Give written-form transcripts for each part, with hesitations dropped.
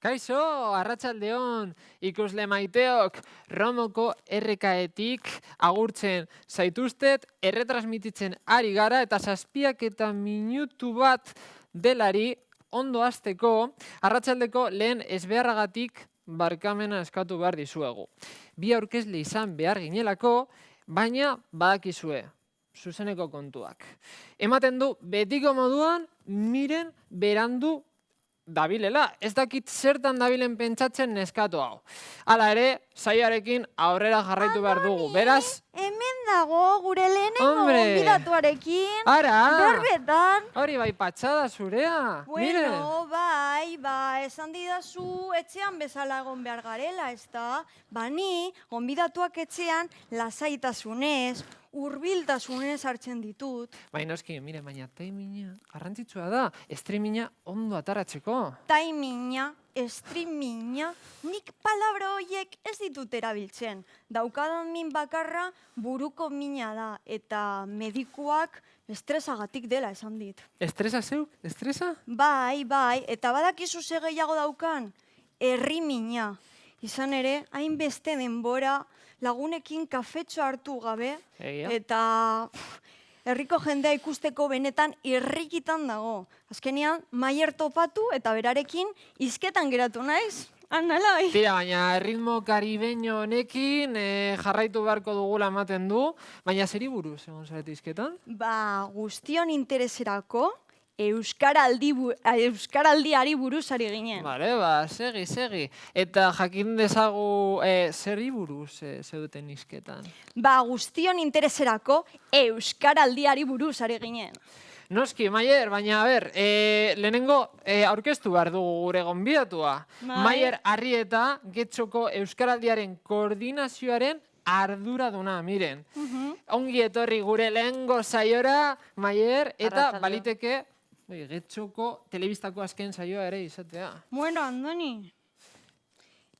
Kaixo, arratsaldeon, ikusle maiteok, Romoko errekaetik agurtzen zaituztet, erretransmititzen ari gara eta 7 bat delari ondo hasteko, arratsaldeko lehen ezbeharragatik barkamena eskatu behar dizuegu. Bi aurkezle izan behar ginelako, baina badakizue, zuzeneko kontuak. Ematen du betiko moduan, miren berandu dabilela, ez dakit zertan dabilen pentsatzen neskatu hau. Hala ere, saioarekin aurrera jarraitu behar dugu, beraz... Hemen dago, gure lehenengo gonbidatuarekin, berbetan. Hori bai patxada zurea, mire. Bueno, bai, esan didazu etxean bezala egon behar garela, ez da? Ni, gonbidatuak etxean lasaitasunez, hurbiltasunez hartzen ditut. Noski, mire, baina taimina garrantzitsua da, streaminga ondo ataratzeko. Taimina, streaminga, nik palabra horiek ez ditut erabiltzen. Daukadan min bakarra buruko mina da, eta medikuak estresagatik dela esan dit. Estresa zeuk? Estresa? Bai, eta badakizu ze gehiago daukan, herri mina. Izan ere, hainbeste denbora lagunekin kafetxo hartu gabe, eta herriko jendea ikusteko benetan irrikitan dago. Azkenean, Maier topatu eta berarekin hizketan geratu naiz. Analai. Tira, baina ritmo karibeño honekin jarraitu beharko dugula ematen du, baina zeri buruz, egon zarete hizketan? Guztion intereserako, Euskaraldiari buruz ari ginen. Bale, segi. Eta jakin dezagu zeri buruz zeudeten hizketan? Guztion intereserako Euskaraldiari buruz ari ginen. Noski, Maier, baina, lehenengo aurkeztu behar dugu gure gonbidatua. Maier Arrieta, Getxoko Euskaraldiaren koordinazioaren arduraduna, miren. Ongi etorri gure lehengo saiora, Maier, eta baliteke Getxoko telebistako azken saioa ere izatea. Bueno, Andoni.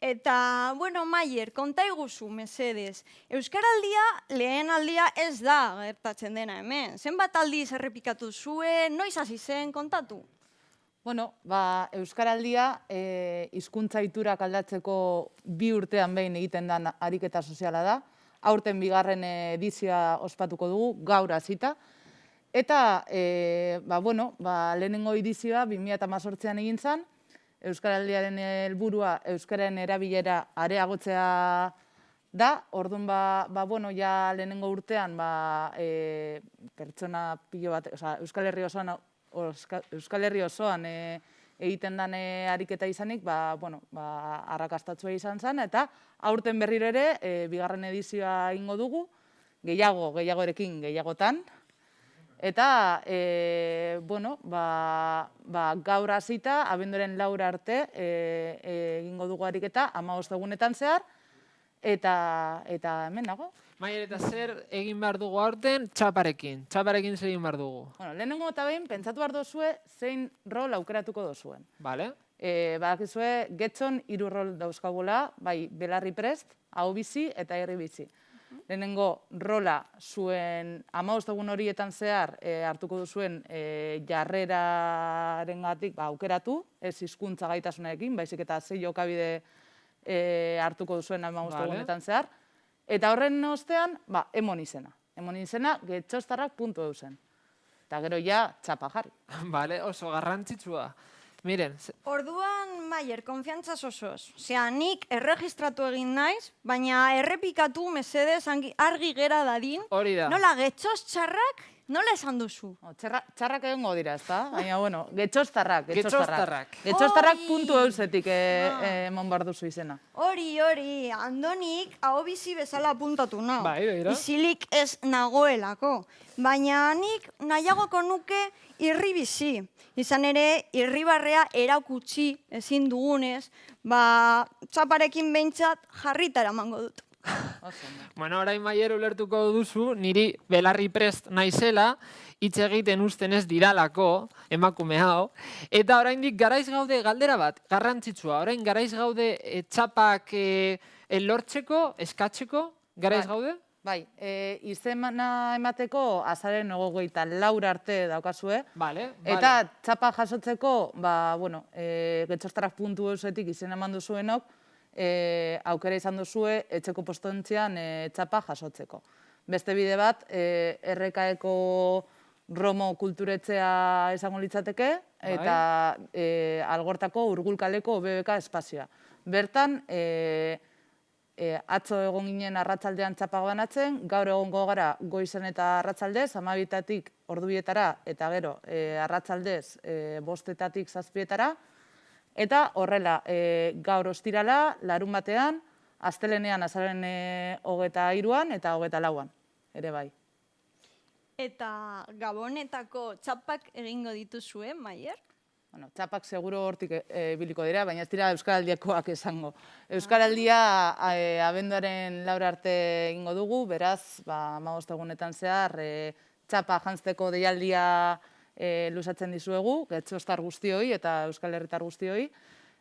Eta, Maier, konta iguzu, mesedez. Euskaraldia lehen aldia ez da gertatzen dena hemen. Zenbat aldiz errepikatu zuen, noiz hasi zen, kontatu? Euskaraldia hizkuntza iturak aldatzeko 2 urtean behin egiten den ariketa soziala da. Aurten 2. edizioa ospatuko dugu, gaur hasita. Eta, lehenengo edizioa 2018an egin zen, Euskaraldiaren helburua Euskararen erabilera areagotzea da. Orduan, lehenengo urtean, pertsona pilo bat, Euskal Herri osoan egiten den ariketa izanik, arrakastatsua izan zen, eta aurten berriro ere, 2. edizioa egingo dugu, gehiagorekin gehiagotan. Eta, gaur hasita, abenduaren 4 arte egingo dugu ariketa, 15 egunetan zehar, eta hemen dago. Maier, eta zer egin behar dugu aurten txaparekin? Txaparekin zer egin behar dugu? Lehenengo eta behin, pentsatu behar dozue, zein rol aukeratuko dozuen. Bale. Badakizue, Getxon 3 rol dauzkagula, bai, belarri prest, hau bizi eta herri bizi. Lehenengo rola zuen 15 egun horietan zehar hartuko duzuen jarrerarengatik aukeratu, ez hizkuntza gaitasunarekin, baizik eta zei jokabide hartuko duzuen 15 egunetan zehar. Eta horren ostean, emon izena. Emon izena, getxostarrak puntu eusen. Eta gero ja, txapa jarri. Bale, oso garrantzitsua. Miren. Orduan, Maier, konfiantzaz osoz. Nik erregistratu egin naiz, baina errepikatu mesedez argi gera dadin. Hori da. Nola, getxos txarrak, nola esan duzu? Txarrak egongo dira, ez da? Baina, getxostarrak. Getxostarrak puntu eusetik emon behar duzu izena. Hori, Andonik hau bizi bezala apuntatu nau. Izilik ez nagoelako. Baina nik nahiagoko nuke irri bizi. Izan ere, irribarrea erakutsi ezin dugunez, txaparekin behintzat jarrita eramango dut. Orain Maier ulertuko duzu, niri belarri prest naizela, hitz egiten usten ez diralako, emakume hau, eta oraindik garaiz gaude galdera bat, garrantzitsua, orain garaiz gaude txapak lortzeko, eskatzeko, garaiz gaude? Bai, izena emateko azaren 24 arte daukazue. Eta txapa jasotzeko, getxostarak puntu eusetik izena eman duzuenok, aukera izan duzue etxeko postontzian txapa jasotzeko. Beste bide bat, errekaeko Romo kulturetzea izango litzateke, eta Algortako Urgulkaleko BBK espazioa. Bertan, atzo egon ginen arratsaldean txapa banatzen, gaur egongo gara goizen eta arratsaldez, 12tatik ordubietara, eta gero arratsaldez 5tatik 7etara, eta horrela gaur ostirala, larun batean, astelenean azaren 23an eta 24an, ere bai. Eta Gabonetako txapak egingo dituzue, Maier? Txapak seguro hortik biliko dira, baina ez dira Euskaraldiakoak esango. Euskaraldia abenduaren 4 arte egingo dugu, beraz, 15 egunetan zehar, txapa jantzteko deialdia luzatzen dizuegu, getxostar guztioi eta Euskal Herritar guztioi,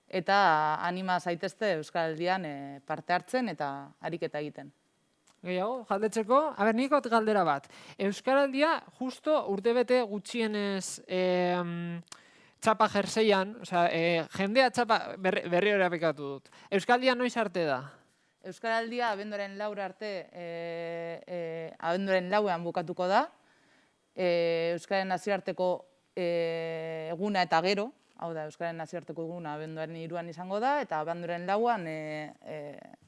eta anima zaitezte Euskaraldian parte hartzen eta ariketa egiten. Gehiago, galdetzeko, nikot galdera bat. Euskaraldia justo urtebete gutxienez txapa jerseian, jendea txapa berri hori aplikatu dut. Euskaldia noiz arte da? Euskaraldia abenduaren 4 arte, abenduaren 4ean bukatuko da. Euskaren nazioarteko eguna eta gero, hau da, Euskaren nazioarteko eguna abenduaren 3an izango da, eta abenduaren 4an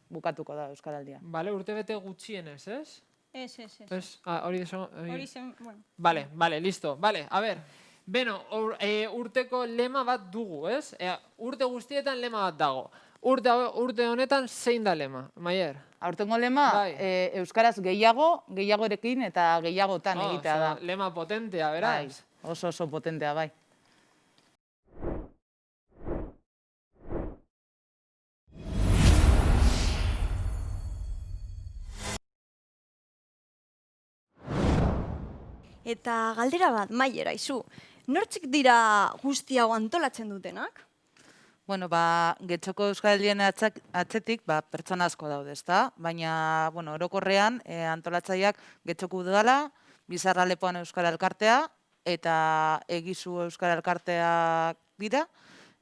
bukatuko da Euskaraldia. Bale, urtebete gutxienez, ez? Ez. Hori zen, bueno. Bale, listo. Bale, a ber. Beno, urteko lema bat dugu, ez? Urte guztietan lema bat dago. Urte honetan zein da lema, Maier? Aurtengo lema, Euskaraz gehiagorekin eta gehiagotan egitea da. Lema potentea, beraz? Oso potentea, bai. Eta galdera bat, Maier, aizu, nortzik dira guzti hau antolatzen dutenak? Getxoko Euskaraldien atzetik pertsona asko daude, ezta? Baina, orokorrean antolatzaileak Getxoko Udala, Bizarra Lepoan Euskara Elkartea eta Egizu Euskara Elkarteak dira,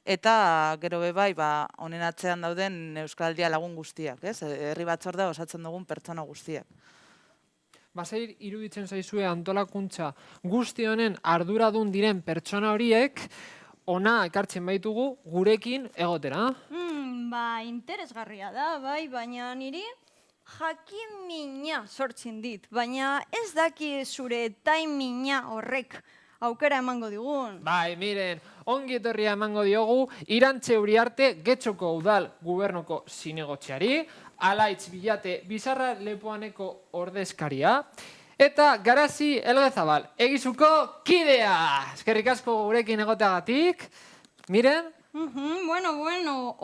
eta gero bai, honen atzean dauden Euskaraldia lagun guztiak, ez? Herri batzordea osatzen dugun pertsona guztiak. Bazeir iruditzen zaizue antolakuntza guzti honen arduradun diren pertsona horiek ona ekartzen baitugu gurekin egotera. Interesgarria da, bai, baina niri jakin-mina sortzen dit, baina ez daki zure taimina horrek aukera emango digun. Bai, miren, ongi etorria emango diogu Irantxe Uriarte Getxoko Udal Gubernoko zinegotxeari, Alaitz Bilate Bizarra Lepoaneko ordezkaria, eta Garazi Elgezabal, Egizuko kidea! Eskerrik asko gurekin egoteagatik. Miren? Bueno,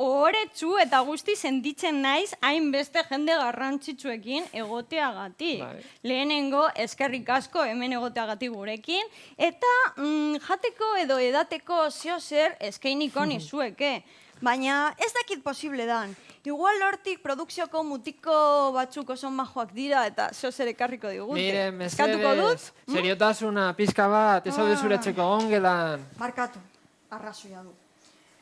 ohoretsu eta guzti sentitzen naiz hainbeste jende garrantzitsuekin egoteagatik. Lehenengo, eskerrik asko hemen egoteagatik gurekin, eta jateko edo edateko zer eskainiko nizueke. Baina ez dakit posible dan. Igual hortik produkzioko mutiko batzuk oso majoak dira eta zer ekarriko digute. Miren, mesedez, seriotasuna, pizka bat, ez haude zure etxeko ongelan. Markatu, arrazoia du.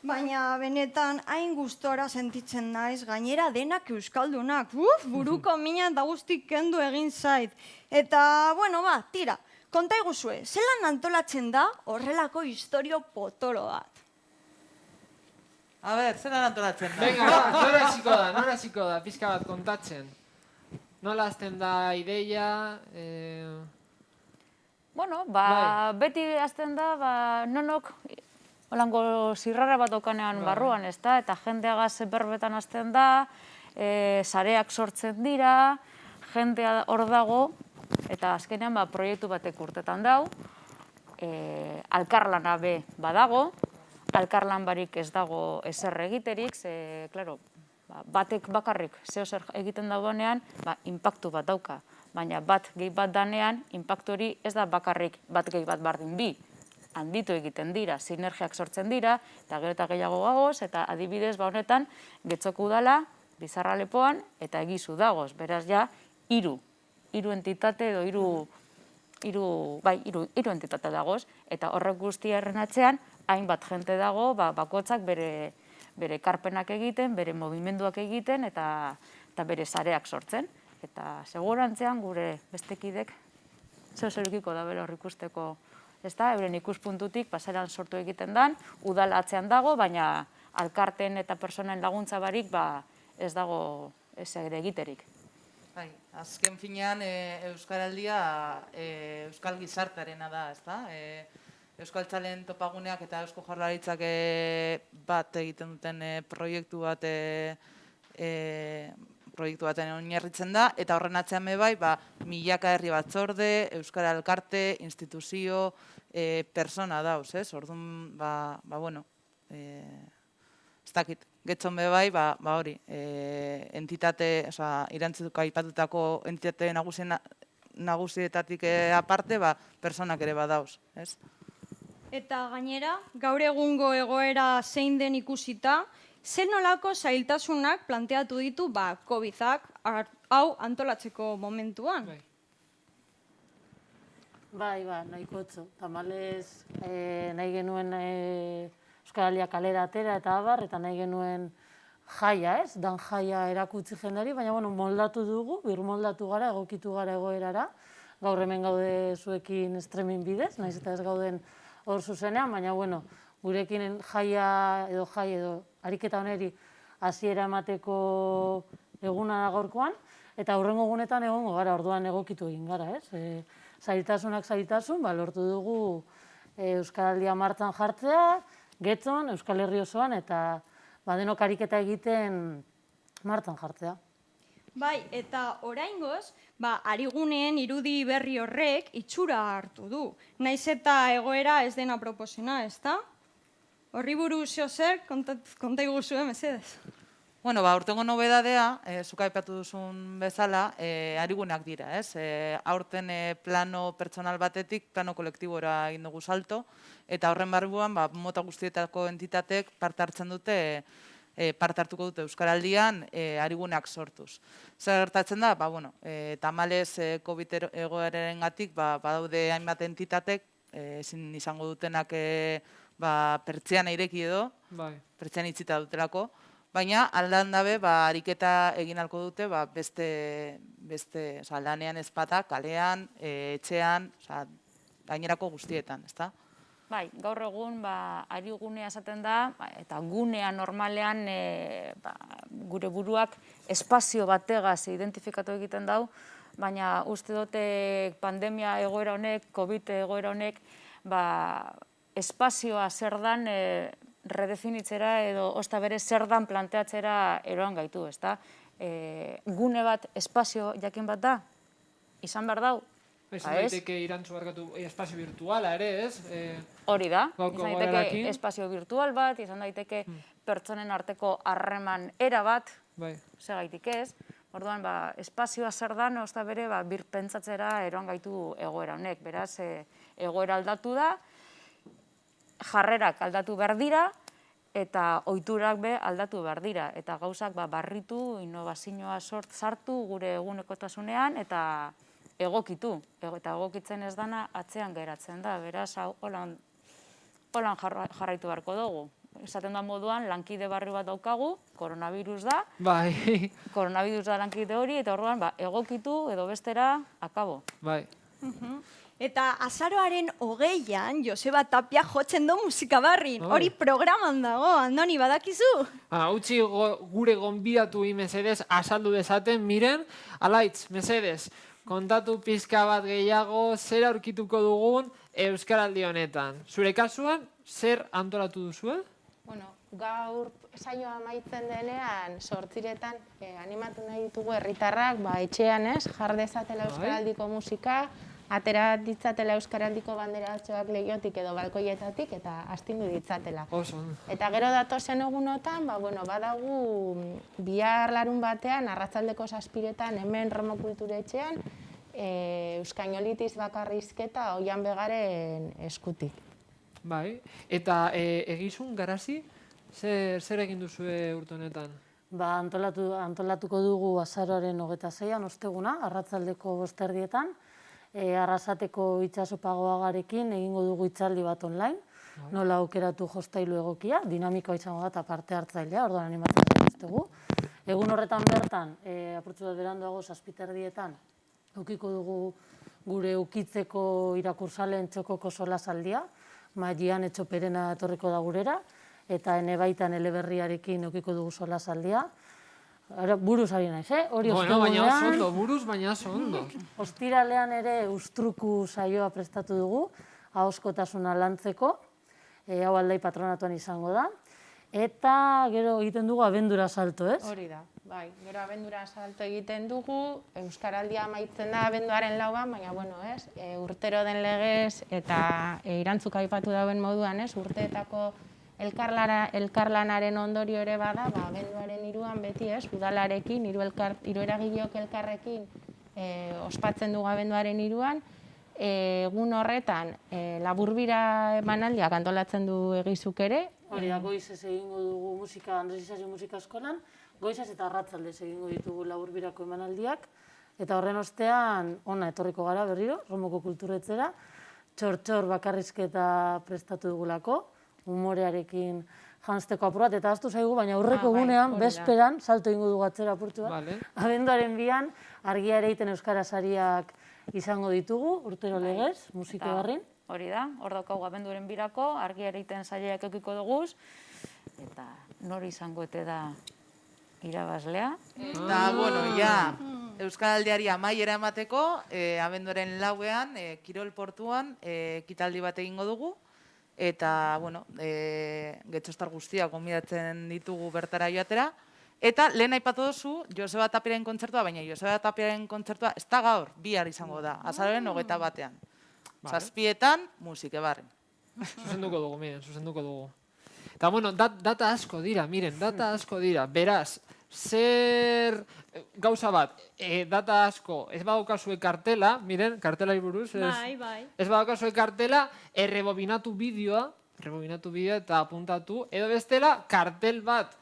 Baina benetan hain gustora sentitzen naiz, gainera denak euskaldunak. Buruko mina eta guztik kendu egin zait. Eta, tira, konta iguzue, zelan antolatzen da horrelako historio potolo bat? A ber, zelan antolatzen da? Venga, nora ziko da, pizka bat kontatzen. Nola azten da ideia? Beti azten da, nonok holango zirrara bat okanean barruan, ez da? Eta jendeagaz berbetan azten da, sareak sortzen dira, jendea hor dago, eta azkenean proiektu batek urtetan dau, alkarlana be badago, alkarlan barik ez dago ezer egiterik, batek bakarrik zehozer egiten dagoenean, inpaktu bat dauka. Baina bat gehi bat danean, inpaktu hori ez da bakarrik bat gehi bat bardin bi. Handitu egiten dira, sinergiak sortzen dira, eta gero eta gehiago gagoz, eta adibidez honetan, Getxoko Udala, Bizarra Lepoan, eta Egizu dagoz. Beraz ja, 3 hiru entitate edo hiru entitate dagoz, eta horrek guztiaren atzean, hainbat jente dago, bakoitzak bere ekarpenak egiten, bere movimenduak egiten, eta bere sareak sortzen. Eta segurantzean gure bestekidek zer edukiko da bere hor ikusteko, ez da, euren ikuspuntutik pasaran sortu egiten dan, udala atzean dago, baina alkarten eta personen laguntza barik ez dago ez ere egiterik. Azken finean, Euskaraldia Euskal Gizartearena da, ez da? Euskaltzalen topaguneak eta Eusko Jaurlaritzak bat egiten duten proiektu baten oinarritzen da, eta horren atzean bai, milaka herri batzorde, Euskara Elkarte, instituzio, persona dauz, ez? Orduan, bueno, ez dakit, getzon bai, hori, entitate, irantzutuko aipatutako entitate nagusietatik aparte, personak ere badauz, ez? Eta gainera, gaur egungo egoera zein den ikusita, zer nolako zailtasunak planteatu ditu COVID-ak hau antolatzeko momentuan? Bai, nahikotxo. Tamalez nahi genuen Euskaralia kalera atera eta abar, eta nahi genuen jaia, ez? Dan jaia erakutsi jendari, baina moldatu dugu, birmoldatu gara, egokitu gara egoerara. Gaur hemen gaude zuekin streaming bidez, nahiz eta ez gauden hor zuzenean, baina gurekin jaia edo ariketa honeri hasiera emateko eguna da gaurkoan, eta hurrengo egunetan egongo gara, orduan egokitu egin gara, ez? Zailtasunak zailtasun, lortu dugu Euskaraldia martxan jartzea, Getzon, Euskal Herri osoan, eta denok ariketa egiten martxan jartzea. Bai, eta oraingoz, Ariguneen irudi berri horrek itxura hartu du. Naiz eta egoera ez dena proposena, ez da? Horri buruz zer, konta iguzue, mesedez. Bueno, aurtengo nobedadea, zuka aipatu duzun bezala, Ariguneak dira, ez? Aurten plano pertsonal batetik, plano kolektibora egin dugu salto, eta horren barruan, mota guztietako entitatek parte hartzen dute, parte hartuko dute Euskaraldian Ariguneak sortuz. Zer gertatzen da, tamalez COVID egoerengatik badaude hainbat entitatek, ezin izango dutenak pertsiana ireki edo, pertsiana itzita dutelako, baina aldan dabe ariketa egin alko dute beste lanean ezpata, kalean, etxean, gainerako guztietan, ezta? Bai, gaur egun Arigunea esaten da, eta gunea normalean gure buruak espazio bategaz identifikatu egiten dau, baina uste dute pandemia egoera honek, COVID egoera honek, espazioa zer dan redefinitzera edo osta bere zer dan planteatzera eroan gaitu, ezta? Gune bat espazio jakin bat da, izan behar dau. Izan daiteke irantzu barkatu espazio virtuala ere, ez? Hori da, izan daiteke espazio virtual bat, izan daiteke pertsonen arteko harreman era bat, segaitik ez. Orduan, espazioa zer dan, osta bere, birpentsatzera eroan gaitu egoera honek. Beraz, egoera aldatu da, jarrerak aldatu behar dira, eta ohiturak be aldatu behar dira. Eta gauzak barritu, innovazioa sartu gure egunekotasunean, eta egokitu. Eta egokitzen ez dana atzean geratzen da. Beraz, holan jarraitu beharko dugu. Esaten da moduan, lankide barri bat daukagu, koronavirus da. Bai. Koronavirus da lankide hori, eta orduan egokitu edo bestera akabo. Bai. Eta azaroaren 20an, Joseba Tapia jotzen du musikabarrin. Hori programan dago, Andoni, badakizu? Utzi gure gonbidatu mesedez azaldu dezaten, miren, alaitz, mesedez, kontatu pizka bat gehiago, zer aurkituko dugun Euskaraldi honetan. Zure kasuan, zer antolatu duzu? Bueno, gaur saioa amaitzen denean, 8 animatu nahi ditugu herritarrak, etxean ez, jar dezatela Euskaraldiko musika, atera ditzatela Euskaraldiko banderatxoak lehiotik edo balkoietatik eta astindu ditzatela. Eta gero datozen egunotan, badagu bihar larun batean, arratsaldeko 7:00 hemen Romo Kulturetxean, Euskainolitiz bakarrizketa Oian Begaren eskutik. Bai, eta egizun garazi, zer egin duzue urte honetan? Antolatuko dugu azaroaren 26an, osteguna, arratsaldeko 5:00 Arrasateko itxasopagoagarekin egingo dugu hitzaldi bat online, nola aukeratu jostailu egokia, dinamikoa izango da eta parte hartzailea, orduan animatzen zaituztegu. Egun horretan bertan, apurtxu bat beranduago 7:30 edukiko dugu gure ukitzeko irakursaleen txokoko solasaldia, Maian Etxoperena etorriko da gurera, eta ene baitan eleberriarekin edukiko dugu solasaldia. Buruz ari naiz, hori ostegunean. Baina oso ondo, buruz baina oso ondo. Ostiralean ere ustruku saioa prestatu dugu, ahoskotasuna lantzeko, hau Aldai patronatuan izango da. Eta gero egiten dugu abendura salto, ez? Hori da, bai. Gero abendura salto egiten dugu, Euskaraldia amaitzen da abenduaren 4an, baina, bueno, ez? Urtero den legez eta irantzuk aipatu dauen moduan, ez? Urteetako elkarlanaren ondorio ere bada, abenduaren 3an beti, ez? Udalarekin, hiru eragileok elkarrekin ospatzen dugu abenduaren 3an. Egun horretan, laburbira emanaldiak antolatzen du Egizuk ere. Hori da, goizez egingo dugu musika, Andres Isasi musika eskolan, goizez eta arratsaldez egingo ditugu laburbirako emanaldiak, eta horren ostean ona etorriko gara berriro, Romoko kulturetzera, txor-txor bakarrizketa prestatu dugulako, umorearekin janzteko apurat, eta ahaztu zaigu, baina aurreko egunean, bezperan, salto egingo dugu atzera apurtu bat, abenduaren 2an, argia ereiten euskara sariak izango ditugu, urtero legez, musika barrin. Hori da, hor daukagu abenduaren 2ako, argia ereiten sariak eukiko duguz, eta nori izango ete da irabazlea. Eta, bueno, ja, Euskaraldiari amaiera emateko, abenduaren 4an, Kirol portuan, ekitaldi bat egingo dugu, eta, bueno, getxostar guztiak gonbidatzen ditugu bertara joatera. Eta lehen aipatu duzu, Joseba Tapiaren kontzertua, baina Joseba Tapiaren kontzertua ez da gaur, bihar izango da, azaroaren 21an. 7:00 musike barren. Zuzenduko dugu, miren, zuzenduko dugu. Eta, bueno, data asko dira, miren, data asko dira. Beraz, zer gauza bat, data asko, ez badaukazue kartela, miren, kartela buruz, ez badaukazue kartela, errebobinatu bideoa eta apuntatu, edo bestela, kartel bat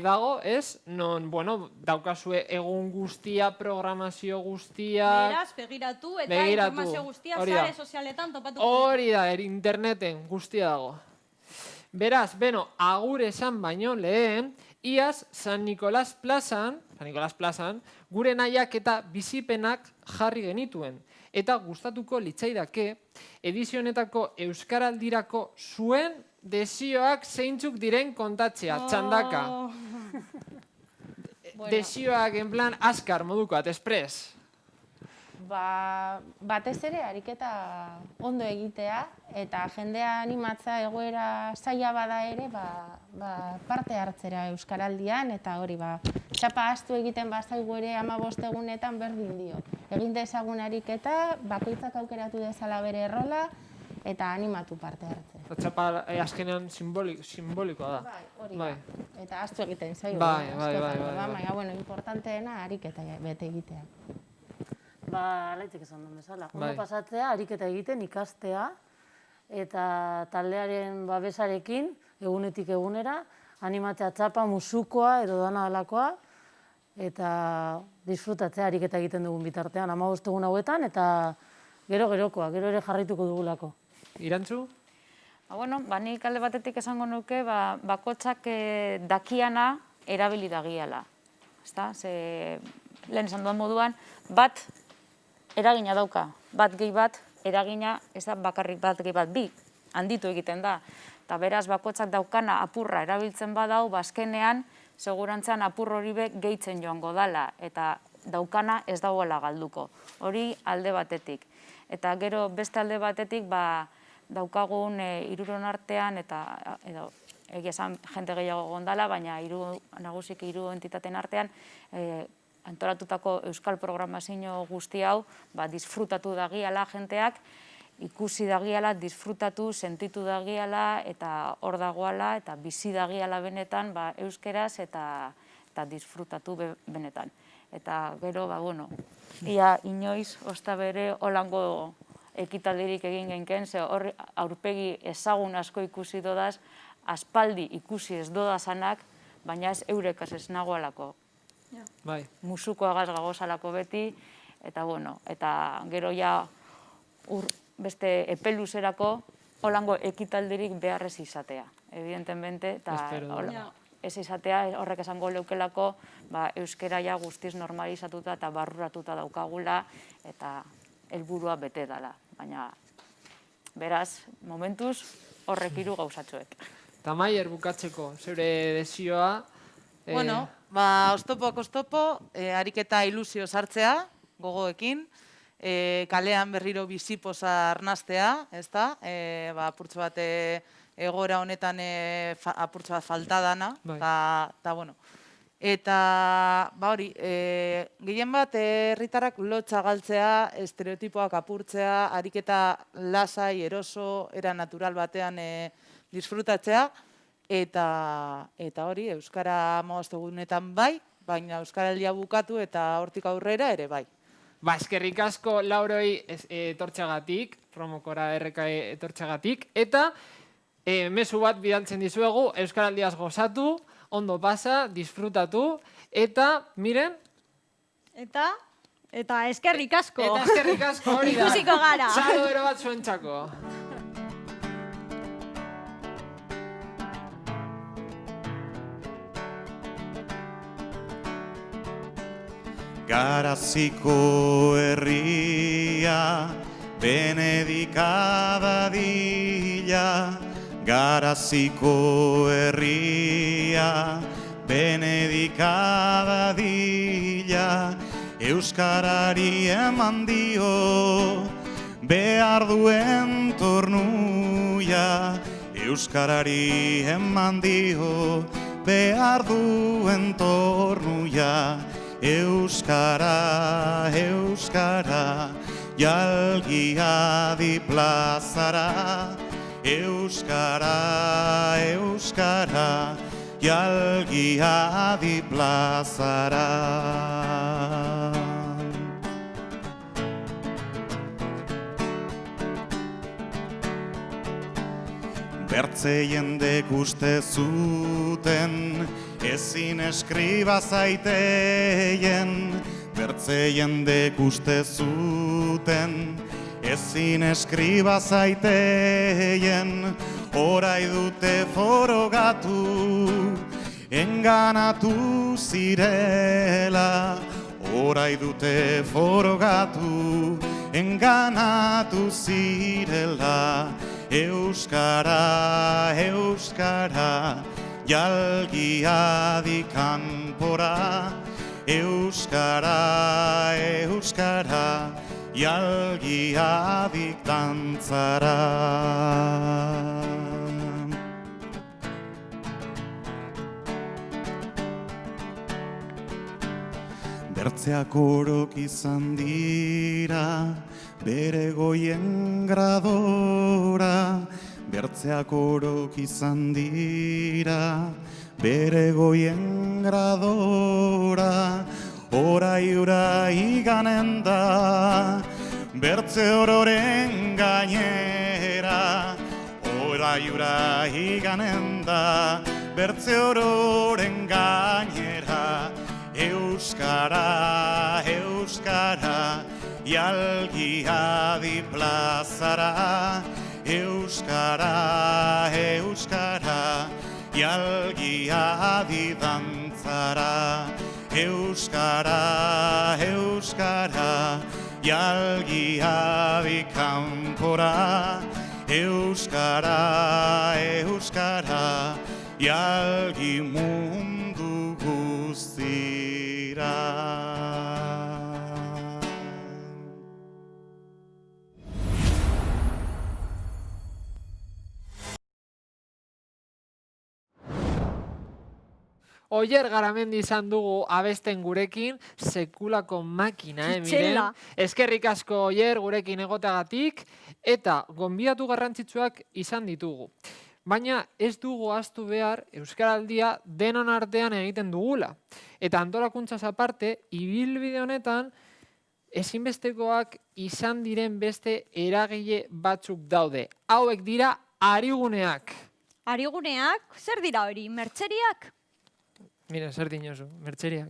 dago, ez? Non, bueno, daukazue egun guztia, programazio guztia... Beraz, begiratu eta informazio guztia sare sozialetan topatuko. Hori da, interneten guztia dago. Beraz, beno, agur esan baino lehen, iaz San Nikolas plazan, gure nahiak eta bizipenak jarri genituen. Eta gustatuko litzaidake, edizionetako Euskaraldirako zuen desioak zeintzuk diren kontatzea, txandaka. Desioak, en plan, azkar modukoat, espres. Batez ere, ariketa ondo egitea, eta jendea animatza egoera zaila bada ere, parte hartzera Euskaraldian, eta hori, txapa astu egiten bazaigu ere 15 egunetan berdin dio. Egin dezagun ariketa, bakoitzak aukeratu dezala bere errola, eta animatu parte hartzen. Txapa azkenean simbolikoa da. Hori da. Eta astu egiten zaigu. Baina, bueno, importanteena ariketa bete egitea. Alaitzek esan duen bezala. Ondo pasatzea, ariketa egiten, ikastea, eta taldearen babesarekin, egunetik egunera, animatzea txapa, musukoa edo dana alakoa, eta disfrutatzea ariketa egiten dugun bitartean, 15 egun hauetan, eta gero-gerokoa, gero ere jarraituko dugulako. Irantzu? Bueno, nik alde batetik esango nuke, bakotxak dakiana erabili dagiala. Lehen esan duan moduan, bat eragina dauka, bat gehi bat eragina, ez da bakarrik bat gehi bat, bi, handitu egiten da. Eta beraz, bakotxak daukana apurra erabiltzen badau, bazkenean, segurantzan apur hori be gehitzen joango dala, eta daukana ez dagoela galduko. Hori alde batetik. Eta gero beste alde batetik, daukagun hiruron artean, eta egia esan jente gehiago gondala, baina nagusik hiru entitateen artean, antolatutako euskal programazio guzti hau, disfrutatu dagiala jenteak, ikusi dagiala, disfrutatu, sentitu dagiala, eta hor dagoala, eta bizi dagiala benetan, euskeraz, eta disfrutatu benetan. Eta gero, ia inoiz, osta bere, holango ekitaldirik egin genken, ze hor aurpegi ezagun asko ikusi dodaz, aspaldi ikusi ez dodazanak, baina ez eurekaz ez nagoalako. Bai. Musukoagaz gagozalako beti, eta bueno, eta gero ja beste epeluzerako holango ekitaldirik beharrez izatea, evidentemente, eta ez izatea horrek esango leukelako euskera ja guztiz normalizatuta eta barruratuta daukagula eta helburua bete dela. Baina, beraz, momentuz horrek 3 gauzatxoek. Eta Maier bukatzeko, zeure desioa? Bueno, oztopoak oztopo, ariketa ilusio sartzea, gogoekin, kalean berriro bizipoza arnaztea, ez da? Apurtxo bat egoera honetan apurtxo bat falta dana, eta bueno. Eta, hori, gehien bat herritarrak lotxa galtzea, estereotipoak apurtzea, ariketa lasai, eroso, era natural batean disfrutatzea, eta hori, euskara egunetan bai, baina euskaraldia bukatu eta hortik aurrera ere bai. Eskerrik asko Lauroi etortxagatik, promokora etortxagatik, eta mezu bat bidaltzen dizuegu, euskaraldiaz gozatu, ondo pasa, disfrutatu, eta, miren? Eta eskerrik asko. Eta eskerrik asko hori da. Ikusiko gara. Txalo ero bat zuentzako. Garaziko herria, benedika dadila. Garaziko herria, benedika dadila. Euskarari eman dio, behar duen tornuia. Euskarari eman dio, behar duen tornuia. Euskara, euskara, jalgia di plazara. Euskara, euskara, jalgia di plazara. Bertze jendek uste zuten, ezin eskriba zaiteien. Bertze jendek uste zuten, ezin eskriba zaiteien. Orai dute forogatu, enganatu zirela. Orai dute forogatu, enganatu zirela. Euskara, euskara, jalgia di kanpora. Euskara, euskara, jalgia di dantzara. Bertzeak orok izan dira, bere goien gradora. Bertzeak orok izan dira, bere goien gradora. Orai urai ganen da, bertze ororen gainera. Orai urai ganen da, bertze ororen gainera. Euskara, euskara, jalgia di plazara. Euskara, euskara, jalgia di dantzara. Euskara, euskara, jalgia di kanpora. Euskara, euskara, jalgi mundu guztira. Oier Garamendi izan dugu abesten gurekin, sekulako makina, miren. Eskerrik asko Oier gurekin egoteagatik, eta gonbidatu garrantzitsuak izan ditugu. Baina ez dugu ahaztu behar Euskaraldia denon artean egiten dugula. Eta antolakuntzaz aparte, ibilbide honetan, ezinbestekoak izan diren beste eragile batzuk daude. Hauek dira ariguneak. Ariguneak? Zer dira hori, mertxeriak? Mira, zer dinozu, mertxeriak.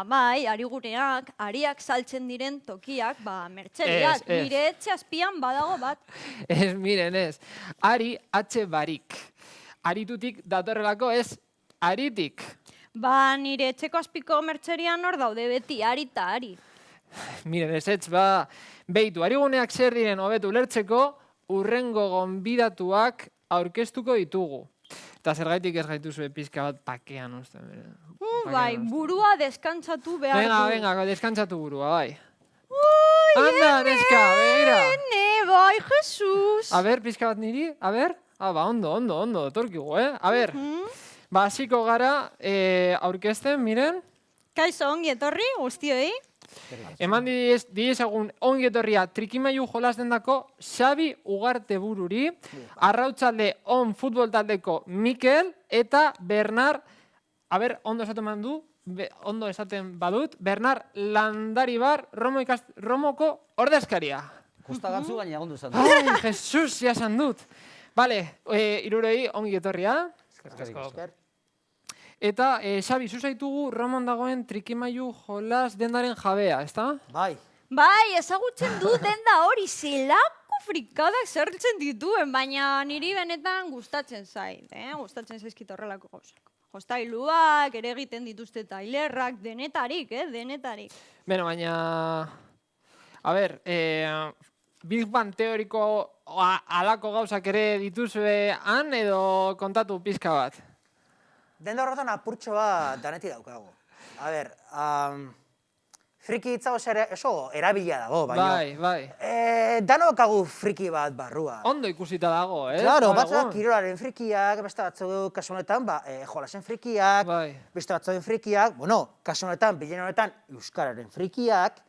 Bai, ari gureak, ariak saltzen diren tokiak, mertxeriak, nire etxe azpian badago bat. Ez, miren, ez. Ari, atxe barik. Aritutik datorrelako ez, aritik. Nire etxeko azpiko mertxerian hor daude beti, ari eta ari. Miren, ez, behitu, ariguneak zer diren hobetu lertzeko, urrengo gonbidatuak aurkeztuko ditugu. Eta zergaitik ez gaituzue pizka bat pakean, uste. Burua deskantzatu behar du. Venga, deskantzatu burua, bai. Anda, neska, begira. Bai, Jesus. A ber, pizka bat niri, a ber. Ondo, torkigu, A ber, hasiko gara aurkezten, miren. Kaixo, ongi etorri, guztioi. Eman diezagun ongi etorria trikimailu jolasdendako Xabi Ugarte bururi, Arrautzalde on futbol taldeko Mikel eta Bernard, ondo esaten badut, Bernard Landaribar Romoko ordezkaria. Kosta gatzu baina egon duzan. Ai, Jesus, jasan dut. Bale, irurei ongi etorria. Eta, Xabi, zuzaitugu Romon dagoen trikimailu jolas dendaren jabea, ezta? Bai. Bai, ezagutzen du denda hori zelako frikadak zertzen dituen, baina niri benetan gustatzen zait, gustatzen zaizkit horrelako gauzak. Jostailuak, ere egiten dituzte tailerrak, denetarik, denetarik. Beno, baina, a ber, Big Bang teoriko alako gauzak ere dituzue han edo kontatu pizka bat? Denda horretan apurtxo bat danetik daukago. A ber, friki hitza oso erabilia dago, baina... Bai. Danokagu friki bat barrua. Ondo ikusita dago, ez? Claro, batzak kirolaren frikiak, beste batzuk kasu honetan, jolasen frikiak, beste batzuen frikiak, kasu honetan, bilen honetan, euskararen frikiak.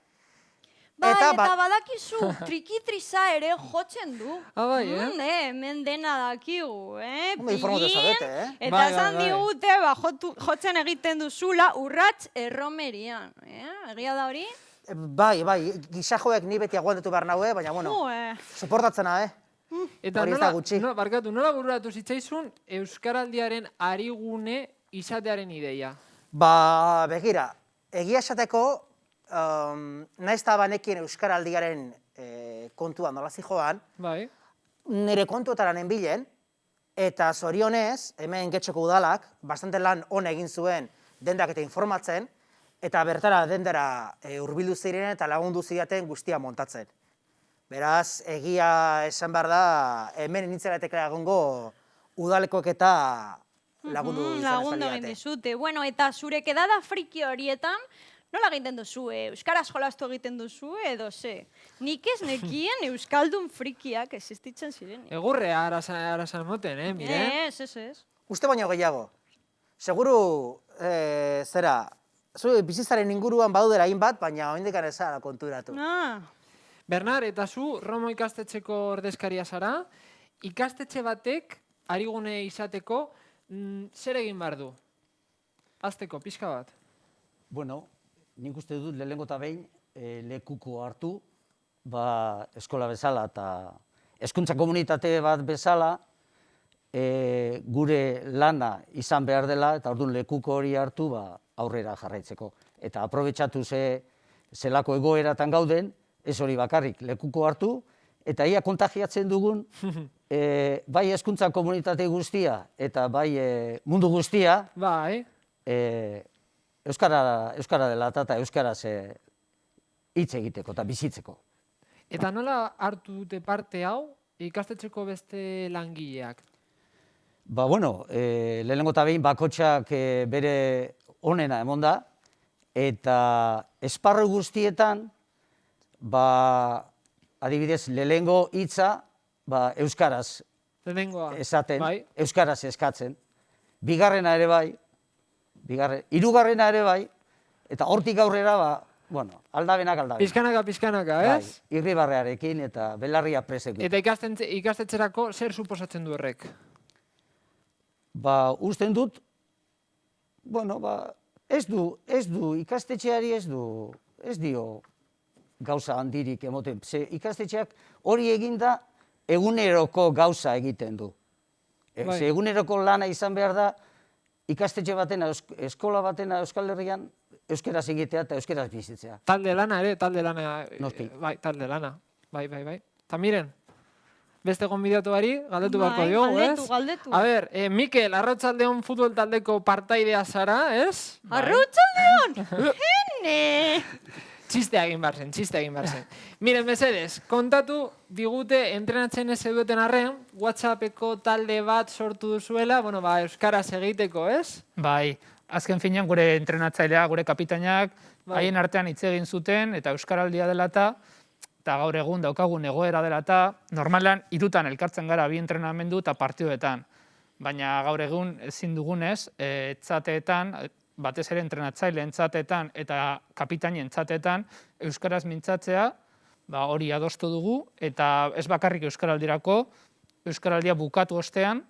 Eta badakizu, triki-triza ere jotzen du. Bai, hemen dena dakigu, informatu zaudete, Eta esan digute, jotzen egiten duzula urratz erromerian. Egia da hori? Bai, gisajoek ni beti aguantatu behar naue, baina, soportatzena, Eta nola bururatu zitzaizun Euskaraldiaren arigune izatearen ideia? Begira, egia esateko, naiz eta banekien Euskaraldiaren kontuan nola zijoan, nire kontuetara nenbilen, eta zorionez, hemen Getxoko udalak, bastante lan on egin zuen dendak eta informatzen, eta bertara dendara hurbildu ziren eta lagundu zidaten guztia montatzen. Beraz, egia esan behar da, hemen nintzeratek egongo udalekoek eta lagundu izan ez Lagundu egin dizute. Bueno, eta zure kedada friki horietan, nola egiten duzu, euskaraz jolastu egiten duzu, edo ze? Nik ez nekien euskaldun frikiak existitzen ziren. Egurre arazan moten, mire? Ez. Uste baino gehiago. Seguru, zu bizitzaren inguruan badudera hainbat, baina oindekan ez zara konturatu. Bernard, eta zu Romo ikastetxeko ordezkaria zara, ikastetxe batek, arigune izateko, zer egin behar du? Azteko, pixka bat. Bueno, nik uste dut lehenengo eta behin lekuko hartu, eskola bezala eta hezkuntza komunitate bat bezala gure lana izan behar dela eta orduan lekuko hori hartu aurrera jarraitzeko. Eta aprobetxatu zelako egoeratan gauden, ez hori bakarrik lekuko hartu, eta ia kontagiatzen dugun bai hezkuntza komunitate guztia eta bai mundu guztia, Euskara dela eta euskaraz hitz egiteko eta bizitzeko. Eta nola hartu dute parte hau ikastetxeko beste langileak? Lehenengo eta behin bakotxak bere onena emon da, eta esparru guztietan, adibidez, lehenengo hitza euskaraz esaten, euskaraz eskatzen. Bigarrena ere bai, hirugarrena ere bai, eta hortik aurrera, aldabenak. Pizkanaka, ez? Irribarrearekin eta belarria presekin. Eta ikastetxerako zer suposatzen du horrek? Usten dut, ez du, ikastetxeari ez dio gauza handirik emoten. Ikastetxeak hori eginda eguneroko gauza egiten du. Eguneroko lana izan behar da, ikastetxe batena, eskola batena Euskal Herrian, euskeraz egitea eta euskeraz bizitzea. Talde lana ere, talde lana. Noski. Bai, talde lana. Bai. Eta miren, beste gonbidatuari, galdetu beharko diogu, ez? Galdetu. A ber, Mikel, Arrautsaldeon futbol taldeko partaidea zara, ez? Arrautsaldeon! Hene! Txiste egin behar zen. Miren, mesedez, kontatu digute entrenatzen ez eduten arren, WhatsAppeko talde bat sortu duzuela, euskaraz egiteko, ez? Bai, azken finean gure entrenatzailea, gure kapitainak, haien artean hitz egin zuten, eta euskaraldia dela eta gaur egun daukagun egoera dela eta normalan 3 elkartzen gara 2 entrenamendu eta partioetan. Baina gaur egun ezin dugunez, etzateetan, batez ere entrenatzaile entzateetan eta kapitainen entzateetan, euskaraz mintzatzea, hori adostu dugu, eta ez bakarrik euskaraldirako, euskaraldia bukatu ostean,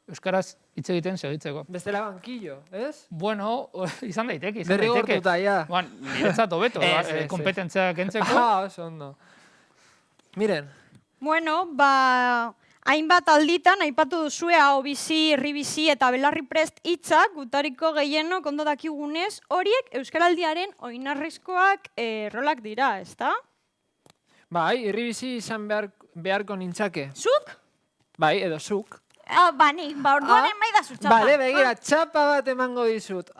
euskaraz hitz egiten segitzeko. Bestela bankillo, ez? Bueno, izan daiteke. Derrigortuta, ja. Niretzat hobeto, kompetentzia kentzeko. Oso ondo. Miren. Bueno, hainbat alditan, aipatu duzue, ahobizi, irribizi eta belarriprest hitzak, gutariko gehieno ondo dakigunez, horiek euskaraldiaren oinarrizkoak rolak dira, ezta? Bai, irribizi izan beharko nintzake. Zuk? Bai, edo zuk. Nik, orduan emaidazu txapa. Bale, begira, txapa bat emango dizut.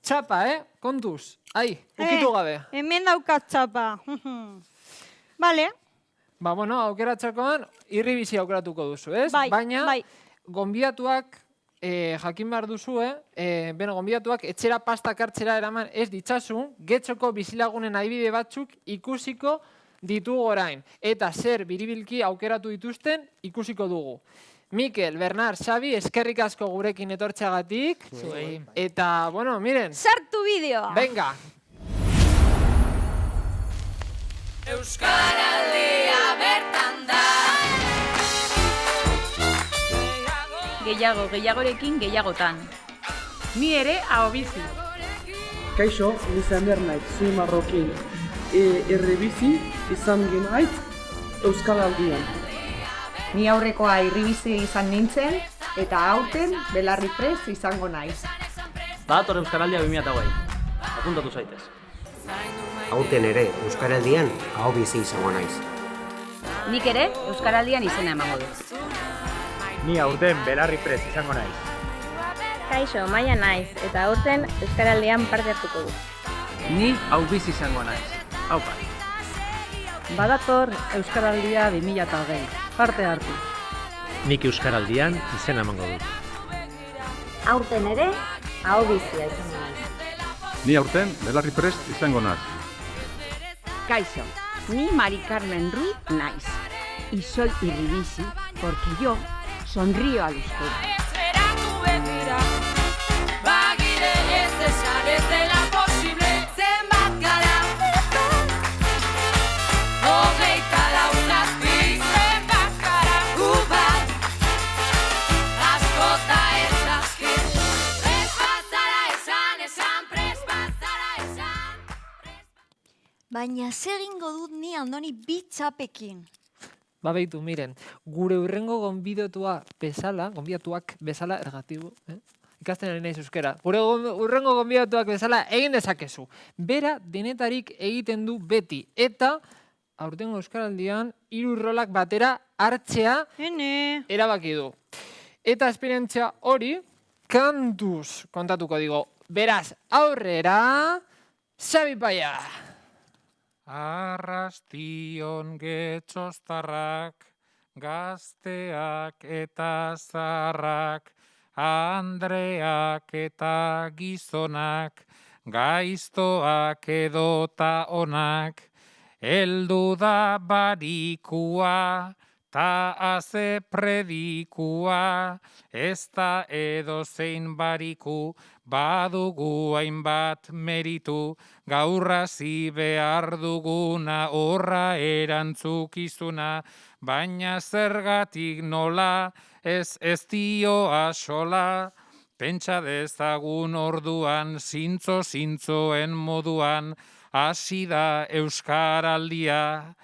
Txapa, kontuz. Ukitu gabe. Hemen daukat txapa. Bale. Aukeratzakoan irribizi aukeratuko duzu, ez? Baina, gonbidatuak jakin behar duzue, gonbidatuak etxera pastak hartzera eraman ez ditzazu, getxoko bizilagunen adibide batzuk ikusiko ditugu orain. Eta zer biribilki aukeratu dituzten ikusiko dugu. Mikel, Bernard, Xabi, eskerrik asko gurekin etortxagatik. Eta, miren. Sartu bideoa. Venga. Euskaraldia bertan da. Gehiagorekin gehiagotan. Ni ere ahobizi. Kaixo, izan behar nahi, zui marrokin irribizi izan genait Euskaraldian. Ni aurrekoa irribizi izan nintzen, eta aurten belarriprest izango naiz. Dator Euskaraldia 2008. Apuntatu zaitez. Aurten ere Euskaraldian ahobizi izango naiz. Nik ere Euskaraldian izena emango dut. Ni aurten belarriprest izango naiz. Kaixo, Maia naiz, eta aurten Euskaraldian parte hartuko dut. Ni ahobizi izango naiz. Aupa. Badator Euskaraldia 2020. Parte hartu. Nik Euskaraldian izena emango dut. Aurten ere ahobizia izango naiz. Ni aurten belarriprest izango naiz. Kaixo, ni Mari Carmen Ruiz naiz. Y soy irribizi porque yo sonrío al euskera. Baina segingo dut ni andoni bitxapekin. Beitu, miren, gure urrengo gonbidatuak bezala ergatibu, ikasten ari naiz euskera. Gure urrengo gonbidatuak bezala egin dezakezu. Bera denetarik egiten du beti. Eta, aurtengo euskaraldian, 3 rolak batera hartzea erabaki du. Eta esperientzia hori, kantuz kontatuko digo. Beraz, aurrera, Xabi Paia! Arrastion getxostarrak, gazteak eta zaharrak, andreak eta gizonak, gaiztoak edota onak, heldu da barikua, ta aze predikua, ez da edozein bariku, badugu hainbat meritu, gaurrazi behar duguna horra erantzukizuna, baina zergatik nola, ez dio asola, pentsa dezagun orduan, zintzoen moduan, hasi da euskaraldia,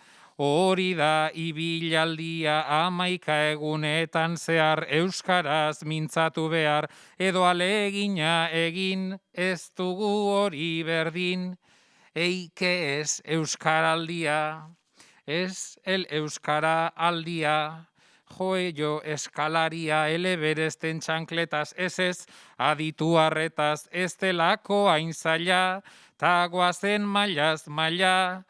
hori da ibilaldia 11 egunetan zehar euskaraz mintzatu behar, edo alegina egin ez dugu hori berdin. Que es euskaraldia, es el euskara aldia. Joello eskalaria eleberesten txankletaz ez aditu harretaz ez delako hain zaila, ta goazen mailaz maila.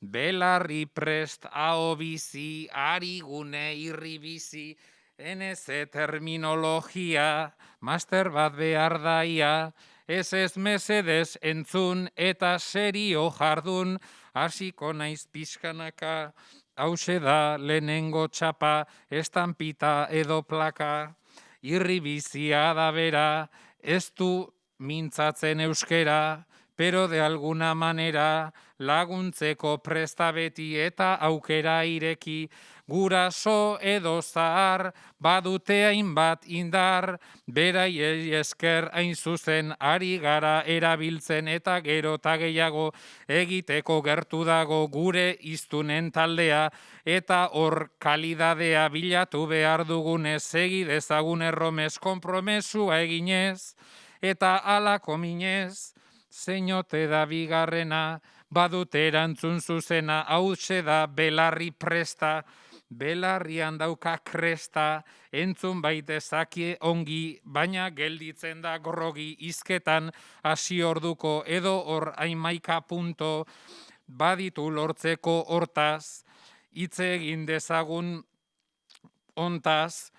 Belarri prest aho bizi, arigune irri bizi, NZ terminologia, master bat behar daia, ez mesedez entzun eta serio jardun, hasiko naiz pixkanaka. Hauxe da lehenengo txapa, estampita edo plaka, irribizia da bera, ez du mintzatzen euskera, pero de alguna manera laguntzeko presta beti eta aukera ireki, guraso edo zahar, badute hainbat indar, beraiei esker hain zuzen ari gara erabiltzen eta gero eta gehiago egiteko gertu dago gure hiztunen taldea, eta hor kalidadea bilatu behar dugunez segi dezagun erromes konpromesua eginez, eta alako minez, zeinote da bigarrena, badute erantzun zuzena, hauxe da belarri presta, belarrian dauka kresta, entzun baitezaki ongi, baina gelditzen da grogi hizketan hasi orduko edo hor haimaika punto, baditu lortzeko hortaz, hitz egin dezagun hontaz,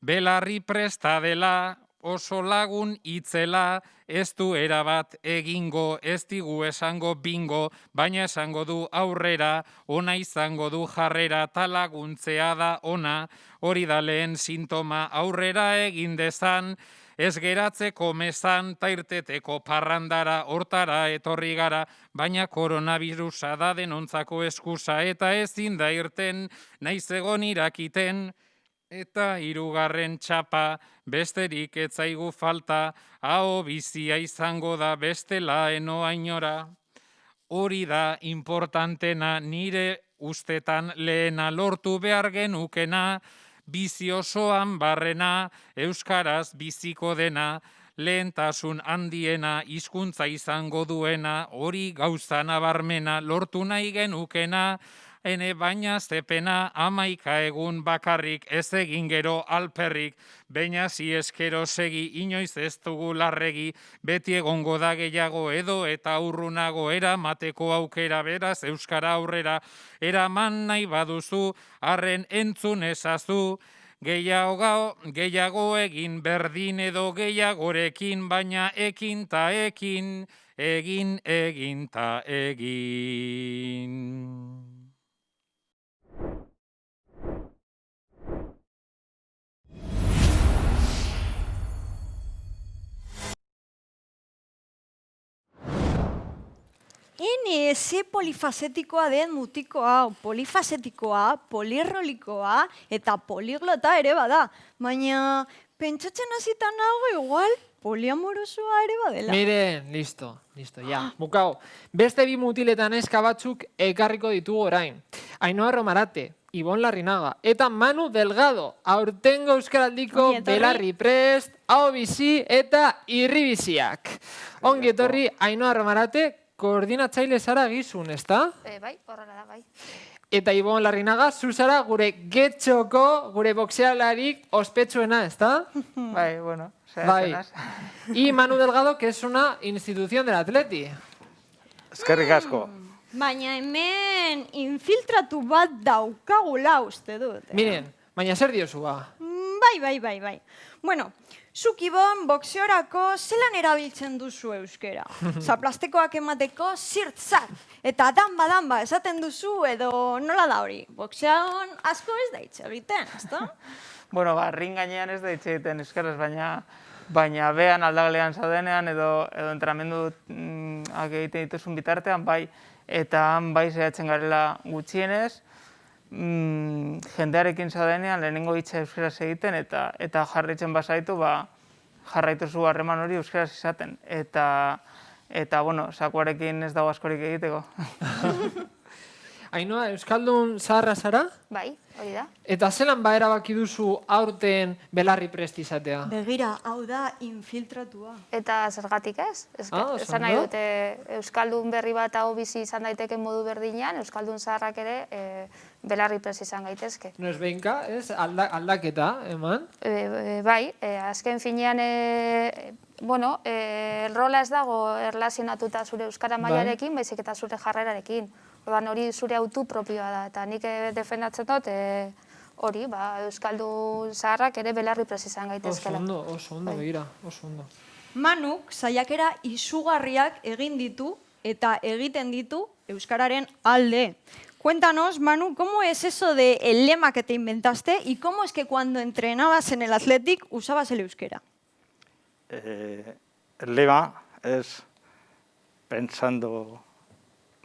belarri presta dela, oso lagun itzela, ez du erabat egingo, ez digu esango bingo, baina esango du aurrera, ona izango du jarrera, talaguntzea da ona, hori da lehen sintoma, aurrera egin dezan, ez geratzeko mezan, ta irteteko parrandara, hortara etorri gara, baina koronavirusa da denontzako eskusa, eta ezin da irten, naiz egon irakiten, eta hirugarren txapa, besterik ez zaigu falta, aho bizia izango da bestela enoa inora. Hori da importantena nire ustetan lehena lortu behar genukena, bizi osoan barrena, euskaraz biziko dena, lehentasun handiena, hizkuntza izango duena, hori gauza nabarmena, lortu nahi genukena, ene baina zepena 11 egun bakarrik ez egin gero alperrik, baina eskero segi inoiz ez dugu larregi, beti egongo da gehiago edo eta urrunago eramateko aukera beraz euskara aurrera, eraman nahi baduzu, arren entzun ezazu, gehiago egin berdin edo gehiagorekin, baina ekin ta ekin, egin ta egin. Ze polifazetikoa den mutikoa, polifazetikoa, polirrolikoa eta poliglota ere bada. Baina, pentsatzen hazitan nago igual, poliamorosoa ere badela. Miren, listo, ja, bukau. Beste bi mutiletan eska batzuk ekarriko ditugu orain. Ainhoa Romarate, Ibon Larrinaga, eta Manu Delgado, aurtengo euskaraldiko belarri prest, aho bizi eta irribiziak. Ongi etorri, Ainhoa Romarate, koordinatzaile zara gizun, ezta? Bai, horrela da, bai. Eta Ibon Larrinaga, zuzara gure getxoko, gure boxealarik ospetsuena, ezta? Bai, bueno, bai. Y Manu Delgado, que es una institución del Atleti. Eskerrik asko. Baina hemen infiltratu bat daukagula uste dut. Miren, baina zer diozu ba? Bai. Bueno, zuk Ibon boxeorako zelan erabiltzen duzu euskera? Zaplastekoak emateko zirtzat. Eta danba esaten duzu edo nola da hori? Boxeon asko ez da hitz egiten, ezta? Bueno, ring gainean ez da hitz egiten euskaraz, baina behan aldagalean zaudenean edo entrenamendu egiten dituzun bitartean, bai, eta han bai zehatzen garela gutxienez, jendearekin zaudenean lehenengo hitza euskaraz egiten eta jarraitzen bazaitu, jarraituzu harreman hori euskaraz izaten. Eta, bueno, sakuarekin ez dago askorik egiteko. Ainhoa, Euskaldun zaharra zara? Bai, hori da. Eta zelan ba erabaki duzu aurten belarri prest izatea? Begira, hau da infiltratua. Eta zergatik ez? Oso Esan nahi ondo. dute, Euskaldun berri bat hau bizi izan daiteke modu berdinean, Euskaldun zaharrak ere belarri prest izan gaitezke. Noiz behinka, ez? Aldaketa, eman? Bai, azken finean, rola ez dago erlazionatuta zure Euskara mailarekin, baizik eta zure jarrerarekin. Orduan hori zure autu propioa da, eta nik defendatzen dut hori, Euskaldun zaharrak ere belarri prest izan gaitezkela. Oso ondo, begira, oso ondo. Manuk saiakera izugarriak egin ditu eta egiten ditu Euskararen alde. Cuéntanos, Manu, ¿cómo es eso del lema que te inventaste y cómo es que cuando entrenabas en el Athletic usabas el euskera? El lema es pensando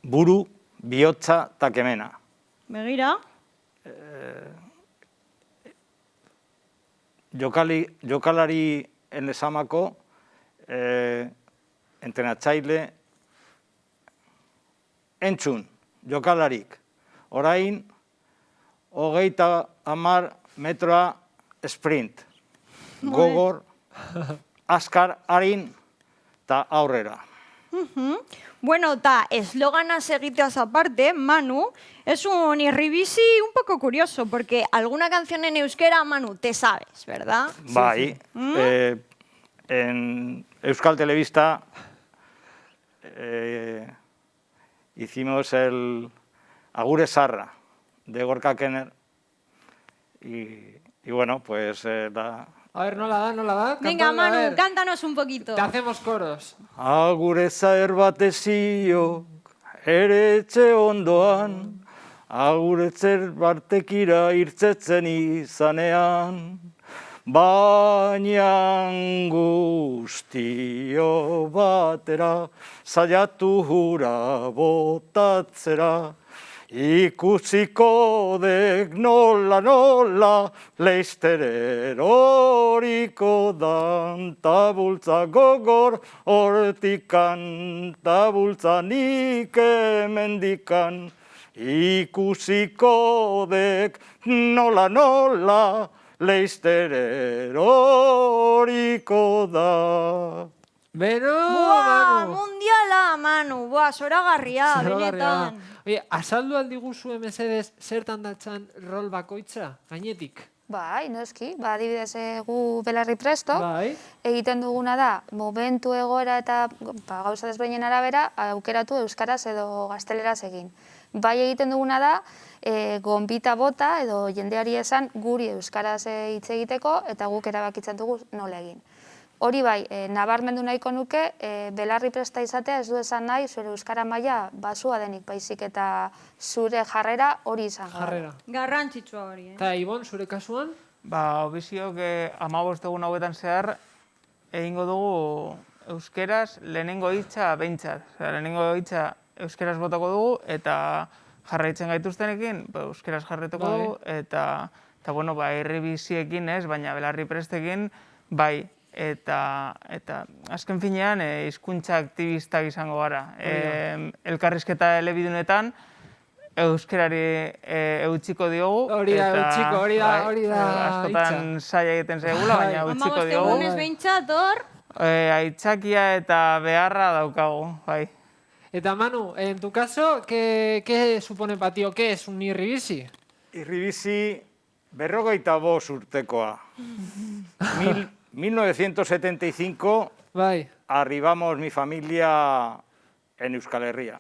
buru, bihotza, takemena. Begira. Jokalari enesamako entrenatzaile entzun, jokalarik. Orain, 30 metroa sprint. Gogor, azkar, harin, eta aurrera. Bueno, eta esloganas egiteaz aparte, Manu, es un irribisi un poco curioso, porque alguna canción en euskera, Manu, te sabes, ¿verdad? Bai, en Euskal Telebista hicimos el Agure Sarra de Gorka Kenner y bueno, pues la... A ver, no la da. Venga, Manu, cántanos un poquito. Te hacemos coros. Agure zaher batezio, ere etxe ondoan, agure zer bartekira irtzetzen izanean, baina guztio batera, saiatu hura botatzera, ikusiko dek nola Leister eroriko dan, tabultza gogor hortikan, tabultza nik emendikan, ikusiko dek nola Leister eroriko da. Beno, Manu! Manu! Mundiala, Manu! Zoragarria, benetan. Oye, azaldu aldiguzue mesedez zertan datzan rol bakoitza, gainetik? Bai, noski, adibidez gu belarri presto, egiten duguna da, momentu egoera eta gauza desberdinen arabera, aukeratu euskaraz edo gazteleraz egin. Bai egiten duguna da, gonbita bota edo jendeari esan guri euskaraz hitz egiteko eta guk erabakitzen dugu nola egin. Hori bai, nabarmendu nahiko nuke, belarri presta izatea ez du esan nahi zure euskara maila basua denik baizik eta zure jarrera hori izan. Jarrera. Garrantzitsua hori, Eta Ibon, zure kasuan? Obiziok 15 egun hauetan zehar egingo dugu euskeraz lehenengo hitza behintzat. Lehenengo hitza euskeraz botako dugu eta jarraitzen gaituztenekin euskeraz jarraituko dugu eta irribiziekin ez, baina belarri prestekin bai. Eta azken finean hizkuntza aktibistak izango gara. Elkarrizketa elebidunetan euskerari eutsiko diogu. Hori da askotan zaila egiten zaigula, baina eutsiko diogu. 15 egunez behintzat hor. Aitzakia eta beharra daukagu, bai. Eta Manu, en tu caso, ¿qué supone para ti o qué es un irribizi? Irribizi 45 urtekoa. 1975 arribamos mi familia en Euskal Herria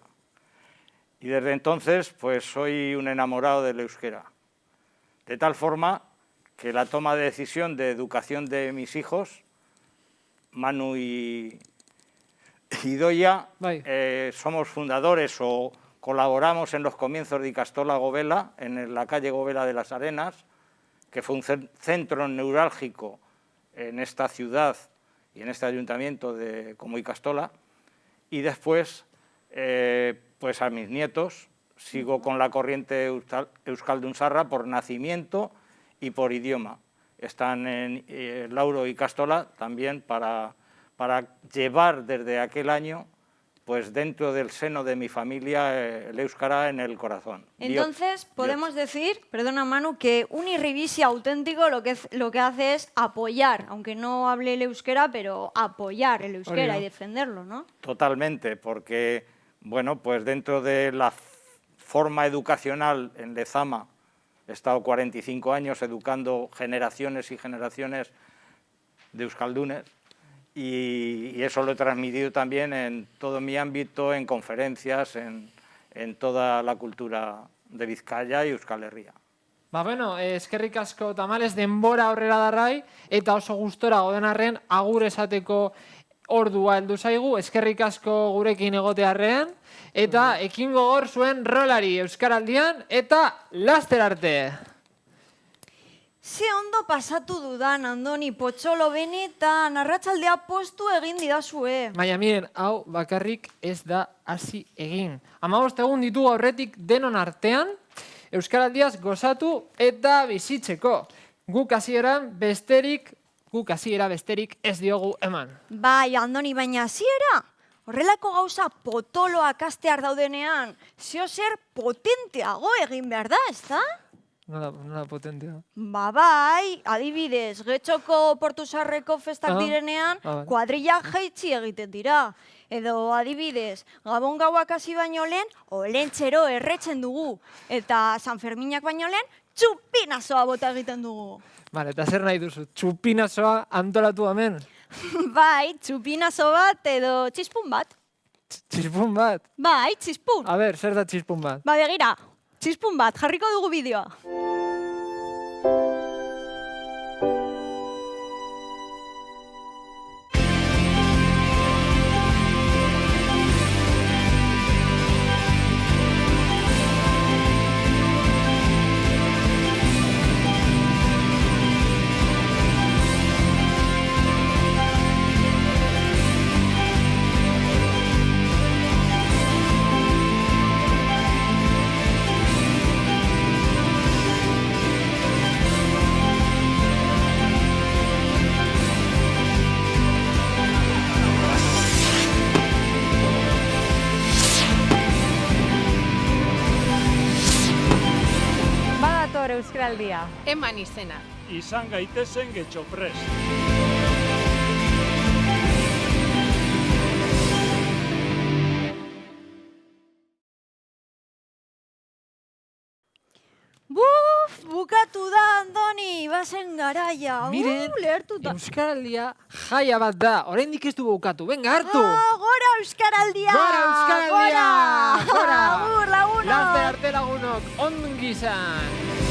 y desde entonces pues soy un enamorado del euskera. De tal forma que la toma de decisión de educación de mis hijos, Manu y Idoia, somos fundadores o colaboramos en los comienzos de Ikastola Gobela, en la calle Gobela de las Arenas, que fue un centro neurálgico en esta ciudad y en este ayuntamiento como Ikastola, y después, pues a mis nietos, sigo con la corriente Euskaldun Zaharra por nacimiento y por idioma. Están en Lauro y Ikastola también para llevar desde aquel año pues dentro del seno de mi familia, el euskara en el corazón. Entonces, podemos decir, perdona Manu, que un irribisi auténtico lo que hace es apoyar, aunque no hable el euskera, pero apoyar el euskera y defenderlo, ¿no? Totalmente, porque, bueno, pues dentro de la forma educacional en Lezama, he estado 45 años educando generaciones y generaciones de euskaldunes, y eso lo he transmitido también en todo mi ámbito, en conferencias, en toda la cultura de Bizkaia y Euskal Herria. Bueno, eskerrik asko tamalez denbora aurrera darrai, eta oso gustora goden arren agur esateko ordua heldu zaigu, eskerrik asko gurekin egotearren, eta ekin gogor zuen rolari Euskaraldian, eta laster arte! Ze ondo pasatu dudan, Andoni, potxolo benetan, arratsaldea postu egin didazue. Baina, miren, hau bakarrik ez da hasi egin. 15 egun ditugu aurretik denon artean, Euskaraldiaz gozatu eta bizitzeko. Guk hasiera besterik ez diogu eman. Bai, Andoni, baina hasiera? Horrelako gauza potoloak astear daudenean, zeo zer potenteago egin behar da, ez da? Nola potentea? Bai, adibidez, Getxoko Portusarreko festak direnean, kuadrilla jaitsi egiten dira. Edo adibidez, Gabon gauak hasi baino lehen, olentzero erretzen dugu. Eta San Ferminak baino lehen, txupinazoa bota egiten dugu. Bale, eta zer nahi duzu, txupinazoa antolatu hemen? Bai, txupinazo bat edo txispun bat. Txispun bat? Bai, txispun. A ber, zer da txispun bat? Ba, begira, txispun bat, jarriko dugu bideoa. Euskaraldia. Eman izena. Izan gaitezen getxoprest. Bukatu da, Andoni, bazen garaia. Miren, Euskaraldia jaia bat da. Oraindik ez du bukatu. Venga, hartu! Gora Euskaraldia! Gora Euskaraldia! Gora! Lagunok! Laster arte lagunok, ongi izan!